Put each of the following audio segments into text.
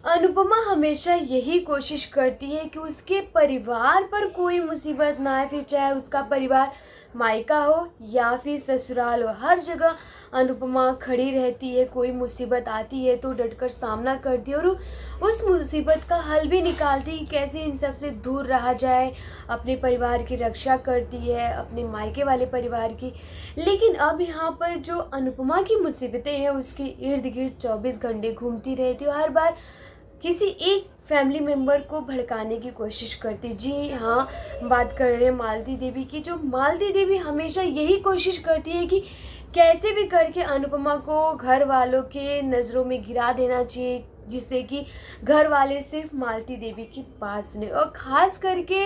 अनुपमा हमेशा यही कोशिश करती है कि उसके परिवार पर कोई मुसीबत ना आए, फिर चाहे उसका परिवार मायका हो या फिर ससुराल हो, हर जगह अनुपमा खड़ी रहती है। कोई मुसीबत आती है तो डटकर सामना करती है और उस मुसीबत का हल भी निकालती है, कैसे इन सब से दूर रहा जाए। अपने परिवार की रक्षा करती है, अपने मायके वाले परिवार की। लेकिन अब यहाँ पर जो अनुपमा की मुसीबतें हैं उसके इर्द गिर्द 24 घंटे घूमती रहती है। हर बार किसी एक फैमिली मेम्बर को भड़काने की कोशिश करती। जी हाँ, बात कर रहे हैं मालती देवी की। जो मालती देवी हमेशा यही कोशिश करती है कि कैसे भी करके अनुपमा को घर वालों के नज़रों में गिरा देना चाहिए, जिससे कि घर वाले सिर्फ मालती देवी की बात सुने। और ख़ास करके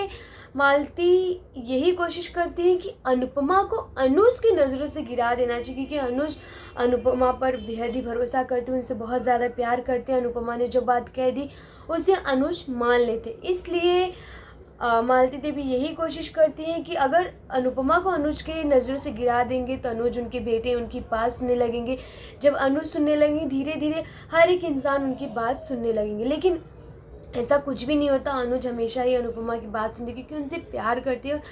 मालती यही कोशिश करती है कि अनुपमा को अनुज की नज़रों से गिरा देना चाहिए, क्योंकि अनुज अनुपमा पर बेहद ही भरोसा करते हैं, उनसे बहुत ज़्यादा प्यार करते हैं। अनुपमा ने जो बात कह दी उसे अनुज मान लेते, इसलिए मालती देवी यही कोशिश करती हैं कि अगर अनुपमा को अनुज के नज़रों से गिरा देंगे तो अनुज उनके बेटे उनकी बात सुनने लगेंगे। जब अनुज सुनने लगेंगे, धीरे धीरे हर एक इंसान उनकी बात सुनने लगेंगे। लेकिन ऐसा कुछ भी नहीं होता। अनुज हमेशा ही अनुपमा की बात सुनती, क्योंकि उनसे प्यार करती है और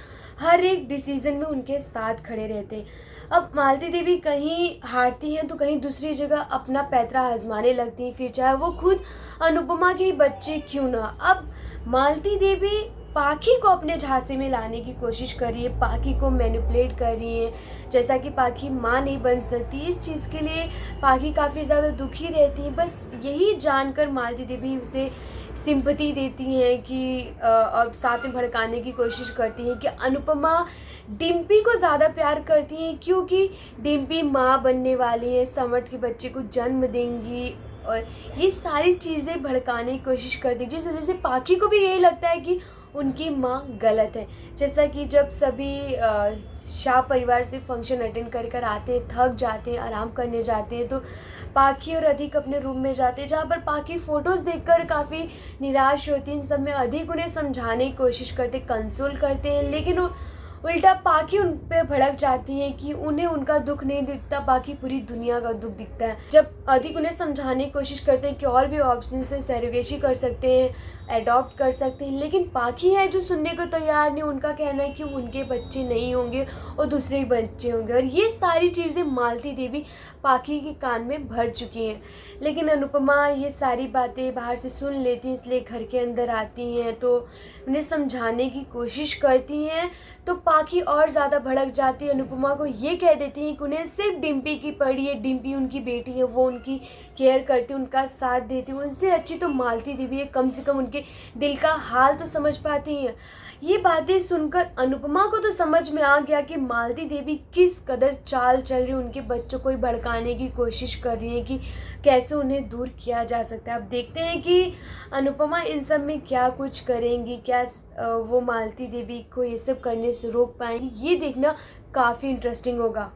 हर एक डिसीज़न में उनके साथ खड़े रहते हैं। अब मालती देवी कहीं हारती हैं तो कहीं दूसरी जगह अपना पैतरा आजमाने लगती हैं, फिर चाहे वो खुद अनुपमा के ही बच्चे क्यों ना। अब मालती देवी पाखी को अपने झांसे में लाने की कोशिश कर रही है, पाखी को मैनिपुलेट कर रही है, जैसा कि पाखी माँ नहीं बन सकती। इस चीज़ के लिए पाखी काफ़ी ज़्यादा दुखी रहती है। बस यही जानकर मालती देवी उसे सिंपैथी देती हैं कि और साथ में भड़काने की कोशिश करती हैं कि अनुपमा डिम्पी को ज़्यादा प्यार करती हैं, क्योंकि डिम्पी माँ बनने वाली है, समर्थ के बच्चे को जन्म देंगी। और ये सारी चीज़ें भड़काने की कोशिश करती है, जिस वजह से पाखी को भी यही लगता है कि उनकी माँ गलत है। जैसा कि जब सभी शाह परिवार से फंक्शन अटेंड कर कर आते हैं, थक जाते हैं, आराम करने जाते हैं, तो पाखी और अधिक अपने रूम में जाते हैं, जहाँ पर पाखी फ़ोटोज़ देखकर काफ़ी निराश होती हैं। इन सब में अधिक उन्हें समझाने की कोशिश करते, कंसोल करते हैं, लेकिन वो उल्टा पाखी उन पे भड़क जाती हैं कि उन्हें उनका दुख नहीं दिखता, बाकी पूरी दुनिया का दुख दिखता है। जब अधिक उन्हें समझाने की कोशिश करते हैं कि और भी ऑप्शन से सरोगेसी कर सकते हैं, अडॉप्ट कर सकते हैं, लेकिन पाखी है जो सुनने को तैयार नहीं। उनका कहना है कि उनके बच्चे नहीं होंगे और दूसरे ही बच्चे होंगे। और ये सारी चीज़ें मालती देवी पाखी के कान में भर चुकी हैं। लेकिन अनुपमा ये सारी बातें बाहर से सुन लेती हैं, इसलिए घर के अंदर आती हैं तो उन्हें समझाने की कोशिश करती हैं, तो पाखी और ज़्यादा भड़क जाती है। अनुपमा को ये कह देती हैं कि उन्हें सिर्फ डिम्पी की पड़ी है, डिम्पी उनकी बेटी है, वो उनकी केयर करती, उनका साथ देती। उनसे अच्छी तो मालती देवी है, कम से कम उनके दिल का हाल तो समझ पाती हैं। ये बातें सुनकर अनुपमा को तो समझ में आ गया कि मालती देवी किस कदर चाल चल रही, उनके बच्चों को ही भड़काने की कोशिश कर रही है कि कैसे उन्हें दूर किया जा सकता है। अब देखते हैं कि अनुपमा इन सब में क्या कुछ करेंगी, क्या वो मालती देवी को ये सब करने से रोक पाएंगी। ये देखना काफ़ी इंटरेस्टिंग होगा।